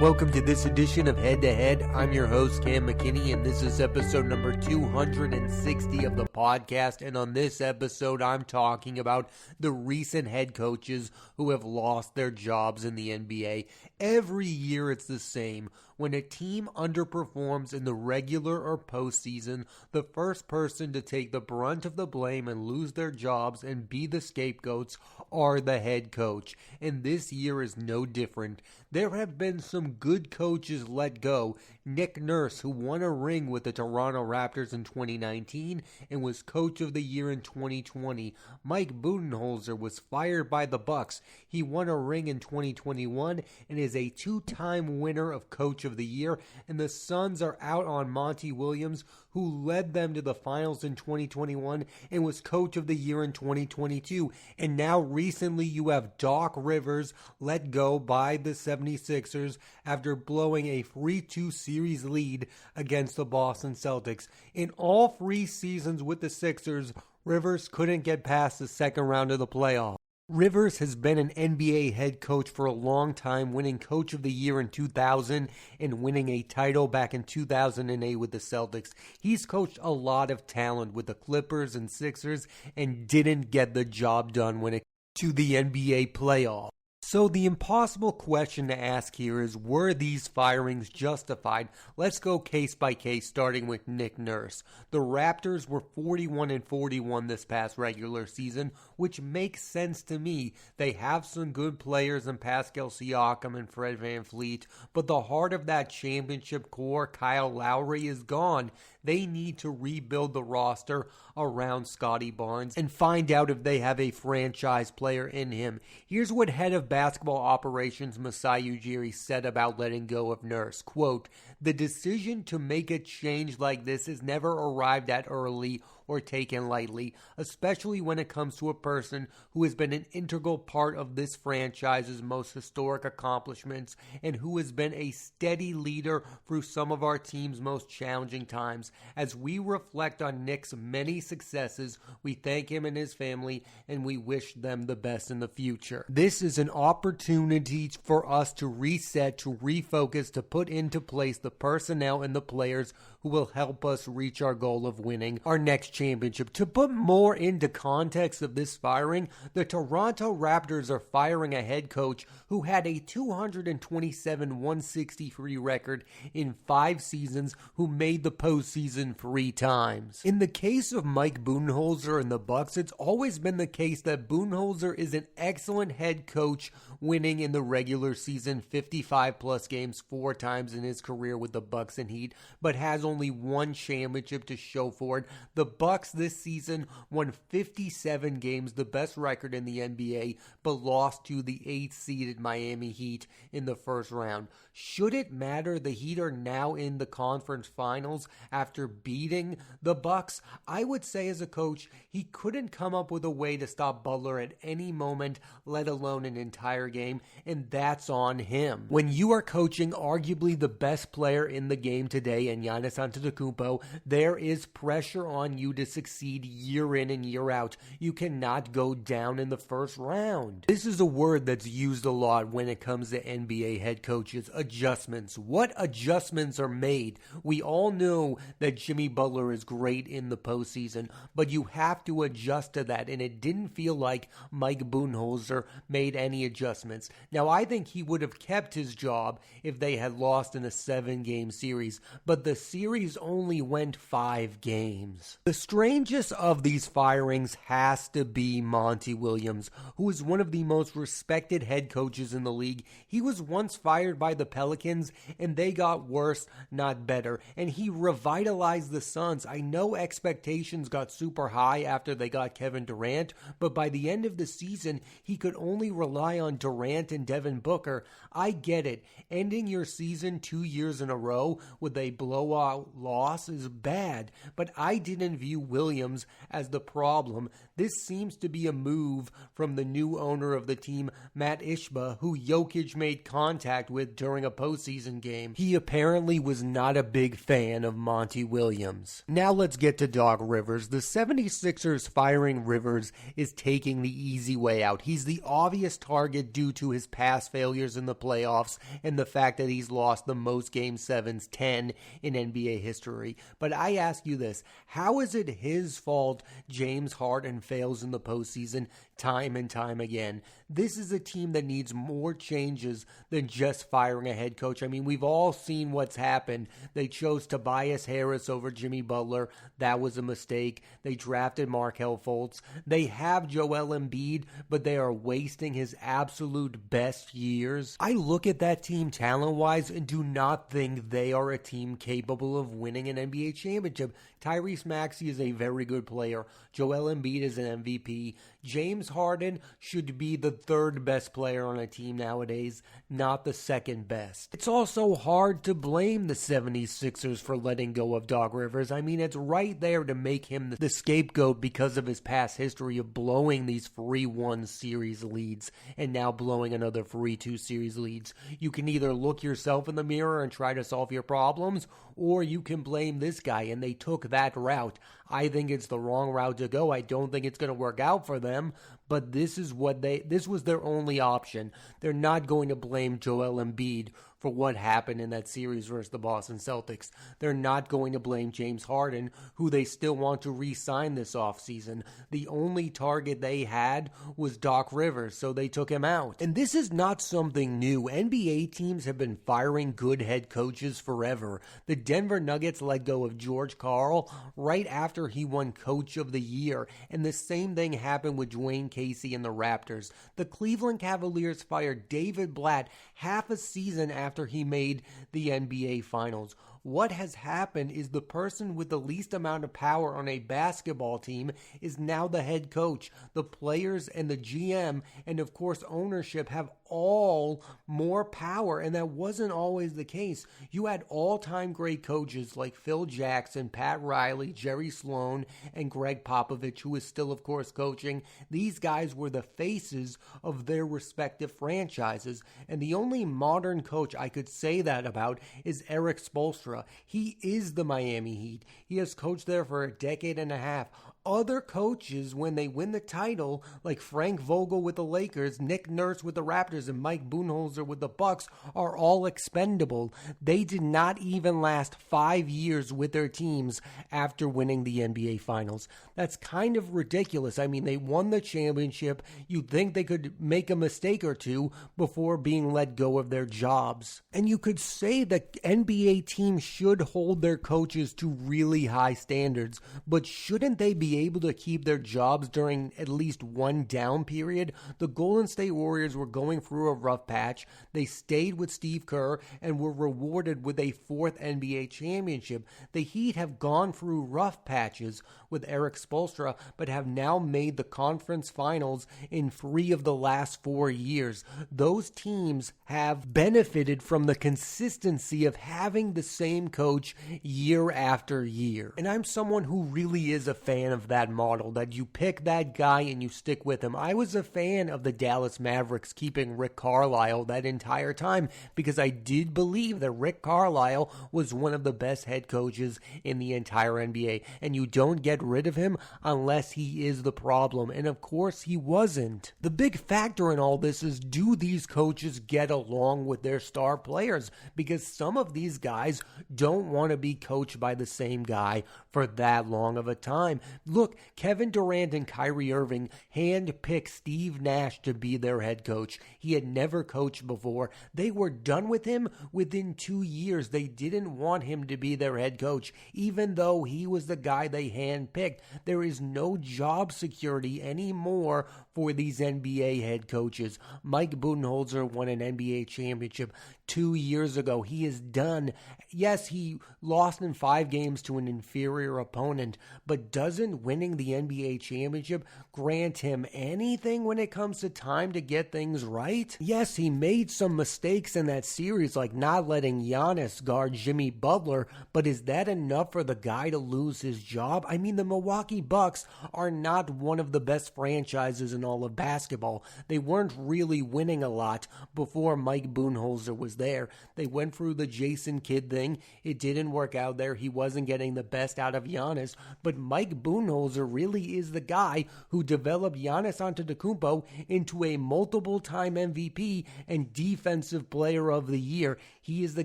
Welcome to this edition of Head to Head. I'm your host, Cam McKinney, and this is episode number 260 of the podcast. And on this episode, I'm talking about the recent head coaches who have lost their jobs in the NBA. Every year it's the same. When a team underperforms in the regular or postseason, the first person to take the brunt of the blame and lose their jobs and be the scapegoats are the head coach. And this year is no different. There have been some good coaches let go. Nick Nurse, who won a ring with the Toronto Raptors in 2019 and was coach of the year in 2020. Mike Budenholzer was fired by the Bucks. He won a ring in 2021 and is a two-time winner of coach of the year. And the Suns are out on Monty Williams, who led them to the finals in 2021 and was coach of the year in 2022. And now recently you have Doc Rivers let go by the 76ers after blowing a 3-2 series lead against the Boston Celtics. In all 3 seasons with the Sixers, Rivers couldn't get past the second round of the playoffs. Rivers has been an NBA head coach for a long time, winning Coach of the Year in 2000 and winning a title back in 2008 with the Celtics. He's coached a lot of talent with the Clippers and Sixers and didn't get the job done when it came to the NBA playoffs. So the impossible question to ask here is, were these firings justified? Let's go case by case, starting with Nick Nurse. The Raptors were 41-41 this past regular season, which makes sense to me. They have some good players in Pascal Siakam and Fred VanVleet, but the heart of that championship core, Kyle Lowry, is gone. They need to rebuild the roster around Scotty Barnes and find out if they have a franchise player in him. Here's what head of basketball operations Masai Ujiri said about letting go of Nurse. Quote, "The decision to make a change like this is never arrived at early or taken lightly, especially when it comes to a person who has been an integral part of this franchise's most historic accomplishments and who has been a steady leader through some of our team's most challenging times. As we reflect on Nick's many successes, we thank him and his family, and we wish them the best in the future." This is an opportunity for us to reset, to refocus, to put into place the personnel and the players who will help us reach our goal of winning our next championship. To put more into context of this firing, the Toronto Raptors are firing a head coach who had a 227-163 record in 5 seasons, who made the postseason 3 times. In the case of Mike Budenholzer and the Bucks, it's always been the case that Budenholzer is an excellent head coach, winning in the regular season 55-plus games 4 times in his career with the Bucks and Heat, but has only 1 championship to show for it. The Bucks this season won 57 games, the best record in the NBA, but lost to the 8th-seeded Miami Heat in the first round. Should it matter? The Heat are now in the conference finals after beating the Bucks. I would say as a coach, he couldn't come up with a way to stop Butler at any moment, let alone an entire game, and that's on him. When you are coaching arguably the best player in the game today, in Giannis Antetokounmpo, there is pressure on you to succeed year in and year out. You cannot go down in the first round. This is a word that's used a lot when it comes to NBA head coaches: adjustments. What adjustments are made? We all know that Jimmy Butler is great in the postseason, but you have to adjust to that, and it didn't feel like Mike Budenholzer made any adjustments. Now, I think he would have kept his job if they had lost in a 7-game series, but the series only went 5 games. The strangest of these firings has to be Monty Williams, who is one of the most respected head coaches in the league. He was once fired by the Pelicans, and they got worse, not better, and he revitalized the Suns. I know expectations got super high after they got Kevin Durant, but by the end of the season, he could only rely on Durant and Devin Booker. I get it. Ending your season 2 years in a row with a blowout loss is bad, but I didn't view view Williams as the problem. This seems to be a move from the new owner of the team, Matt Ishbia, who Jokic made contact with during a postseason game. He apparently was not a big fan of Monty Williams. Now let's get to Doc Rivers. The 76ers firing Rivers is taking the easy way out. He's the obvious target due to his past failures in the playoffs and the fact that he's lost the most Game 7s, 10, in NBA history. But I ask you this, how is it his fault James Harden fails in the postseason time and time again? This is a team that needs more changes than just firing a head coach. I mean, we've all seen what's happened. They chose Tobias Harris over Jimmy Butler. That was a mistake. They drafted Markelle Fultz. They have Joel Embiid, but they are wasting his absolute best years. I look at that team talent-wise and do not think they are a team capable of winning an NBA championship. Tyrese Maxey is a very good player. Joel Embiid is an MVP. James Harden should be the third best player on a team nowadays, not the second best. It's also hard to blame the 76ers for letting go of Doc Rivers. I mean, it's right there to make him the scapegoat because of his past history of blowing these 3-1 series leads and now blowing another 3-2 series leads. You can either look yourself in the mirror and try to solve your problems, or you can blame this guy, and they took that route. I think it's the wrong route to go. I don't think it's going to work out for them, but this was their only option. They're not going to blame Joel Embiid for what happened in that series versus the Boston Celtics. They're not going to blame James Harden, who they still want to re-sign this offseason. The only target they had was Doc Rivers, so they took him out. And this is not something new. NBA teams have been firing good head coaches forever. The Denver Nuggets let go of George Karl right after he won Coach of the Year, and the same thing happened with Dwayne Casey and the Raptors. The Cleveland Cavaliers fired David Blatt half a season after he made the NBA Finals. What has happened is the person with the least amount of power on a basketball team is now the head coach. The players and the GM and, of course, ownership have all more power, and that wasn't always the case. You had all-time great coaches like Phil Jackson, Pat Riley, Jerry Sloan, and Greg Popovich, who is still, of course, coaching. These guys were the faces of their respective franchises, and the only modern coach I could say that about is Eric Spoelstra. He is the Miami Heat. He has coached there for a decade and a half. Other coaches, when they win the title, like Frank Vogel with the Lakers, Nick Nurse with the Raptors, and Mike Budenholzer with the Bucks, are all expendable. They did not even last 5 years with their teams after winning the NBA Finals. That's kind of ridiculous. I mean, they won the championship. You'd think they could make a mistake or two before being let go of their jobs. And you could say that NBA teams should hold their coaches to really high standards, but shouldn't they be able to keep their jobs during at least one down period? The Golden State Warriors were going through a rough patch. They stayed with Steve Kerr and were rewarded with a fourth NBA championship. The Heat have gone through rough patches with Eric Spoelstra, but have now made the conference finals in 3 of the last 4 years. Those teams have benefited from the consistency of having the same coach year after year. And I'm someone who really is a fan of that model, that you pick that guy and you stick with him. I was a fan of the Dallas Mavericks keeping Rick Carlisle that entire time because I did believe that Rick Carlisle was one of the best head coaches in the entire NBA, and you don't get rid of him unless he is the problem, and of course he wasn't. The big factor in all this is, do these coaches get along with their star players? Because some of these guys don't want to be coached by the same guy for that long of a time. Look, Kevin Durant and Kyrie Irving handpicked Steve Nash to be their head coach. He had never coached before. They were done with him within 2 years. They didn't want him to be their head coach, even though he was the guy they handpicked. There is no job security anymore for these NBA head coaches. Mike Budenholzer won an NBA championship 2 years ago. He is done. Yes, he lost in 5 games to an inferior opponent, but doesn't winning the NBA championship grant him anything when it comes to time to get things right? Yes, he made some mistakes in that series, like not letting Giannis guard Jimmy Butler, but is that enough for the guy to lose his job? I mean, the Milwaukee Bucks are not one of the best franchises in all of basketball. They weren't really winning a lot before Mike Budenholzer was there. They went through the Jason Kidd thing. It didn't work out there. He wasn't getting the best out of Giannis, but Mike Budenholzer really is the guy who developed Giannis Antetokounmpo into a multiple-time MVP and Defensive Player of the Year. He is the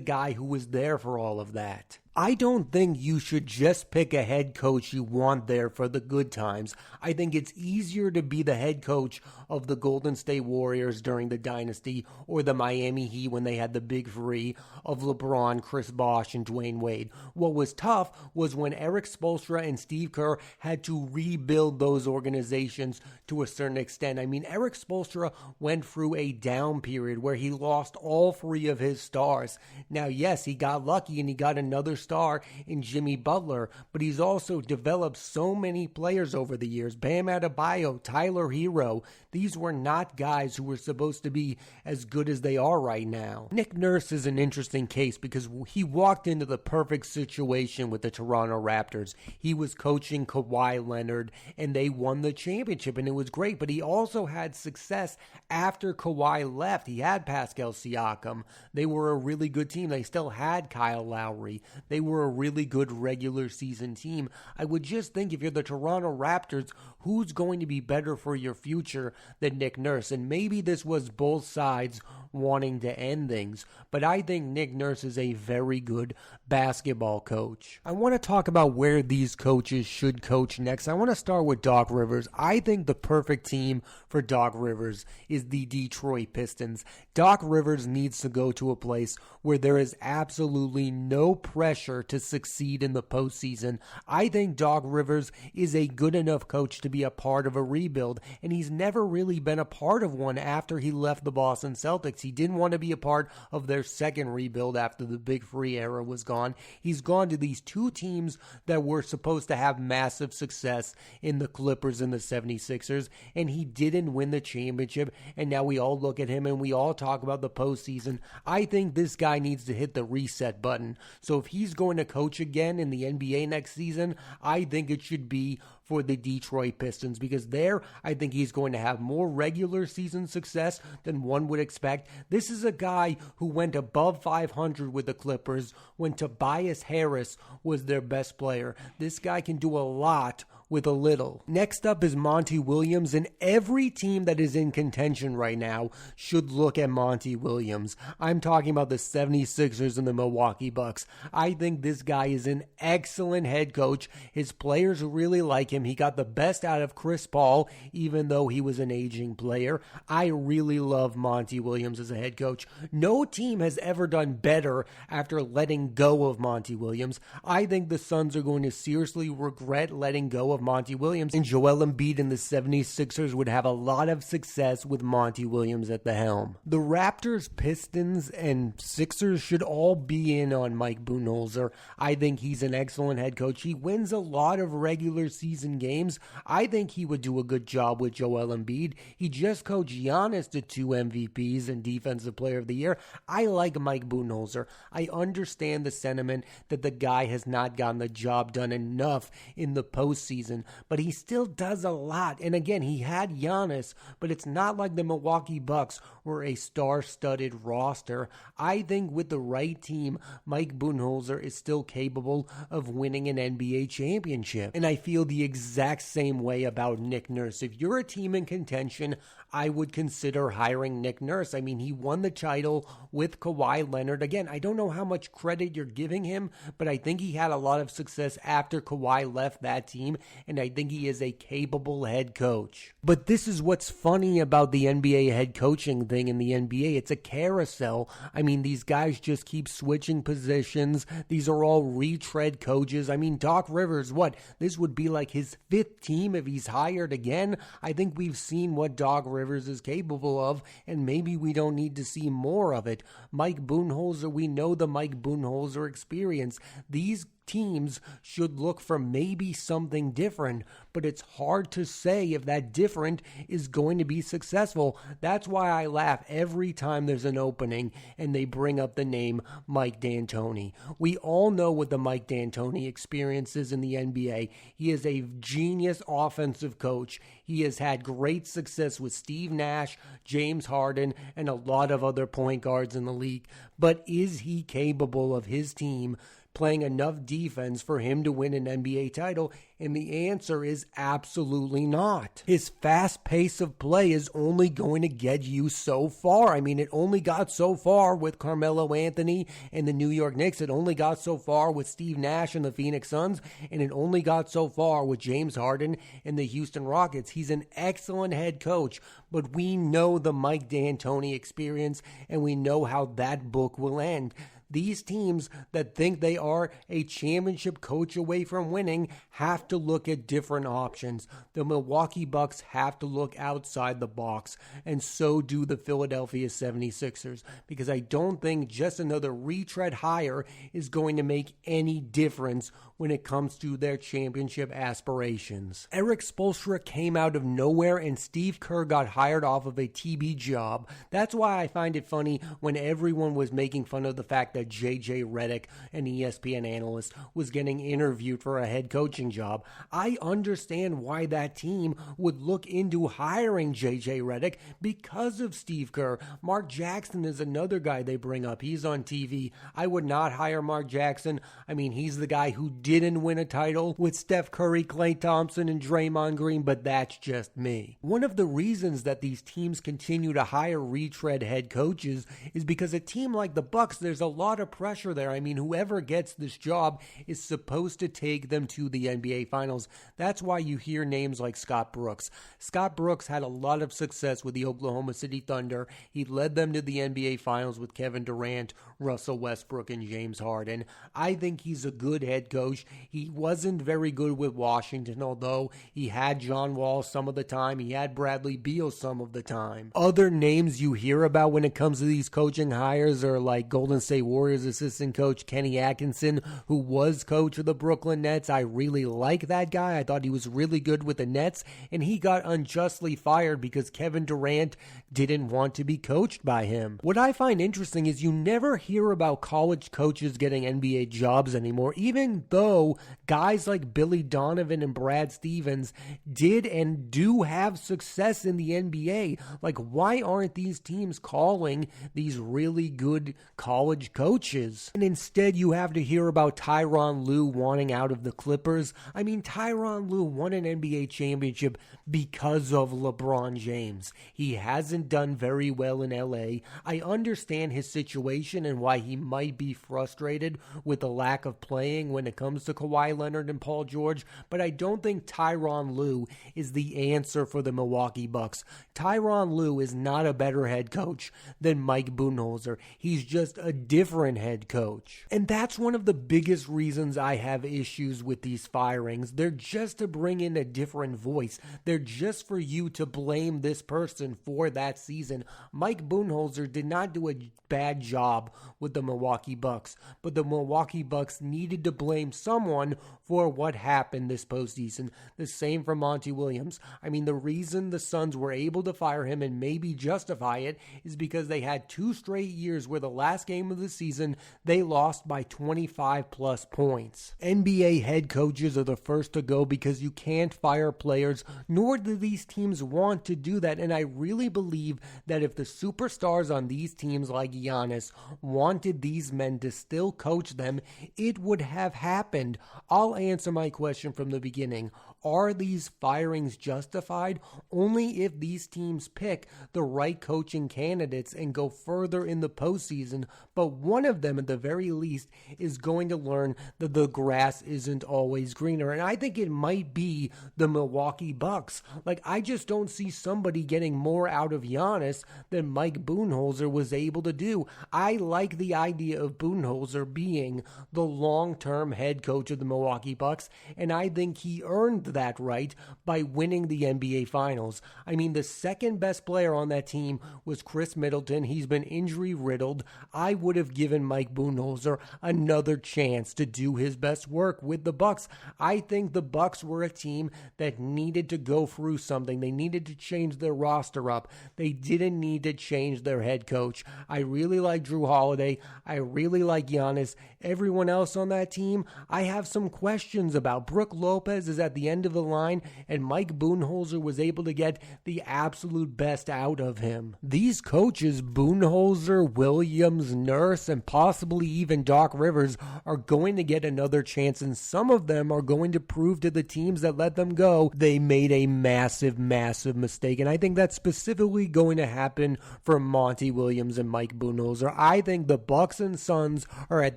guy who was there for all of that. I don't think you should just pick a head coach you want there for the good times. I think it's easier to be the head coach of the Golden State Warriors during the dynasty or the Miami Heat when they had the big three of LeBron, Chris Bosh, and Dwayne Wade. What was tough was when Eric Spoelstra and Steve Kerr had to rebuild those organizations to a certain extent. I mean, Eric Spoelstra went through a down period where he lost all three of his stars. Now, yes, he got lucky and he got another star in Jimmy Butler, but he's also developed so many players over the years. Bam Adebayo, Tyler Hero. These were not guys who were supposed to be as good as they are right now. Nick Nurse is an interesting case because he walked into the perfect situation with the Toronto Raptors. He was coaching Kawhi Leonard and they won the championship and it was great, but he also had success after Kawhi left. He had Pascal Siakam. They were a really good team. They still had Kyle Lowry. They were a really good regular season team. I would just think if you're the Toronto Raptors, who's going to be better for your future than Nick Nurse? And maybe this was both sides wanting to end things, but I think Nick Nurse is a very good basketball coach. I want to talk about where these coaches should coach next. I want to start with Doc Rivers. I think the perfect team for Doc Rivers is the Detroit Pistons. Doc Rivers needs to go to a place where there is absolutely no pressure to succeed in the postseason. I think Doc Rivers is a good enough coach to be a part of a rebuild, and he's never really been a part of one after he left the Boston Celtics. He didn't want to be a part of their second rebuild after the Big Three era was gone. He's gone to these two teams that were supposed to have massive success in the Clippers and the 76ers, and he didn't win the championship, and now we all look at him and we all talk about the postseason. I think this guy needs to hit the reset button. So if he's going to coach again in the NBA next season, I think it should be for the Detroit Pistons, because there I think he's going to have more regular season success than one would expect. This is a guy who went above 500 with the Clippers when Tobias Harris was their best player. This guy can do a lot with a little. Next up is Monty Williams, and every team that is in contention right now should look at Monty Williams. I'm talking about the 76ers and the Milwaukee Bucks. I think this guy is an excellent head coach. His players really like him. He got the best out of Chris Paul, even though he was an aging player. I really love Monty Williams as a head coach. No team has ever done better after letting go of Monty Williams. I think the Suns are going to seriously regret letting go of Monty Williams, and Joel Embiid and the 76ers would have a lot of success with Monty Williams at the helm. The Raptors, Pistons, and Sixers should all be in on Mike Budenholzer. I think he's an excellent head coach. He wins a lot of regular season games. I think he would do a good job with Joel Embiid. He just coached Giannis to 2 MVPs and Defensive Player of the Year. I like Mike Budenholzer. I understand the sentiment that the guy has not gotten the job done enough in the postseason, but he still does a lot. And again, he had Giannis, but it's not like the Milwaukee Bucks were a star-studded roster. I think with the right team, Mike Budenholzer is still capable of winning an NBA championship. And I feel the exact same way about Nick Nurse. If you're a team in contention, I would consider hiring Nick Nurse. I mean, he won the title with Kawhi Leonard. Again, I don't know how much credit you're giving him, but I think he had a lot of success after Kawhi left that team, and I think he is a capable head coach. But this is what's funny about the NBA head coaching thing in the NBA. It's a carousel. I mean, these guys just keep switching positions. These are all retread coaches. I mean, Doc Rivers, this would be like his 5th team if he's hired again. I think we've seen what Doc Rivers is capable of, and maybe we don't need to see more of it. Mike Budenholzer, we know the Mike Budenholzer experience. These teams should look for maybe something different, but it's hard to say if that different is going to be successful. That's why I laugh every time there's an opening and they bring up the name Mike D'Antoni. We all know what the Mike D'Antoni experience is in the NBA. He is a genius offensive coach. He has had great success with Steve Nash, James Harden, and a lot of other point guards in the league. But is he capable of his team playing enough defense for him to win an NBA title? And the answer is absolutely not. His fast pace of play is only going to get you so far. I mean, it only got so far with Carmelo Anthony and the New York Knicks. It only got so far with Steve Nash and the Phoenix Suns. And it only got so far with James Harden and the Houston Rockets. He's an excellent head coach, but we know the Mike D'Antoni experience, and we know how that book will end. These teams that think they are a championship coach away from winning have to look at different options. The Milwaukee Bucks have to look outside the box, and so do the Philadelphia 76ers, because I don't think just another retread hire is going to make any difference when it comes to their championship aspirations. Eric Spoelstra came out of nowhere, and Steve Kerr got hired off of a TB job. That's why I find it funny when everyone was making fun of the fact that J.J. Redick, an ESPN analyst, was getting interviewed for a head coaching job. I understand why that team would look into hiring J.J. Redick because of Steve Kerr. Mark Jackson is another guy they bring up. He's on TV. I would not hire Mark Jackson. I mean, he's the guy who didn't win a title with Steph Curry, Klay Thompson, and Draymond Green, but that's just me. One of the reasons that these teams continue to hire retread head coaches is because a team like the Bucks, there's a lot of pressure there. I mean, whoever gets this job is supposed to take them to the NBA Finals. That's why you hear names like Scott Brooks. Scott Brooks had a lot of success with the Oklahoma City Thunder. He led them to the NBA Finals with Kevin Durant, Russell Westbrook, and James Harden. I think he's a good head coach. He wasn't very good with Washington, although he had John Wall some of the time. He had Bradley Beal some of the time. Other names you hear about when it comes to these coaching hires are like Golden State Warriors assistant coach Kenny Atkinson, who was coach of the Brooklyn Nets. I really like that guy. I thought he was really good with the Nets, and he got unjustly fired because Kevin Durant didn't want to be coached by him. What I find interesting is you never hear about college coaches getting NBA jobs anymore, even though guys like Billy Donovan and Brad Stevens did and do have success in the NBA. Like, why aren't these teams calling these really good college coaches? And instead you have to hear about Tyronn Lue wanting out of the Clippers. I mean, Tyronn Lue won an NBA championship because of LeBron James. He hasn't done very well in LA. I understand his situation and why he might be frustrated with the lack of playing when it comes to Kawhi Leonard and Paul George, but I don't think Tyronn Lue is the answer for the Milwaukee Bucks. Tyronn Lue is not a better head coach than Mike Budenholzer. He's just a different head coach. And that's one of the biggest reasons I have issues with these firings. They're just to bring in a different voice. They're just for you to blame this person for that season. Mike Budenholzer did not do a bad job with the Milwaukee Bucks, but the Milwaukee Bucks needed to blame someone for what happened this postseason. The same for Monty Williams. I mean, the reason the Suns were able to fire him and maybe justify it is because they had 2 straight years where the last game of the season they lost by 25 plus points. NBA head coaches are the first to go because you can't fire players, nor do these teams want to do that. And I really believe that if the superstars on these teams like Giannis wanted these men to still coach them, it would have happened. I'll answer my question from the beginning. Are these firings justified? Only if these teams pick the right coaching candidates and go further in the postseason, but one of them at the very least is going to learn that the grass isn't always greener. And I think it might be the Milwaukee Bucks. Like, I just don't see somebody getting more out of Giannis than Mike Budenholzer was able to do. I like the idea of Budenholzer being the long-term head coach of the Milwaukee Bucks, and I think he earned proved that right by winning the NBA Finals. I mean, the second best player on that team was Chris Middleton. He's been injury riddled. I would have given Mike Budenholzer another chance to do his best work with the Bucks. I think the Bucks were a team that needed to go through something. They needed to change their roster up. They didn't need to change their head coach. I really like Drew Holiday. I really like Giannis. Everyone else on that team, I have some questions about. Brook Lopez is at the end of the line, and Mike Budenholzer was able to get the absolute best out of him. These coaches, Budenholzer, Williams, Nurse, and possibly even Doc Rivers, are going to get another chance, and some of them are going to prove to the teams that let them go they made a massive, massive mistake. And I think that's specifically going to happen for Monty Williams and Mike Budenholzer. I think the Bucks and Suns are at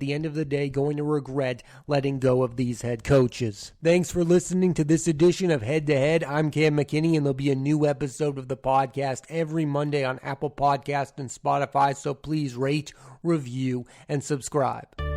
the end of the day going to regret letting go of these head coaches. Thanks for listening to this edition of Head to Head. I'm Cam McKinney, and there'll be a new episode of the podcast every Monday on Apple Podcasts and Spotify, so please rate, review, and subscribe.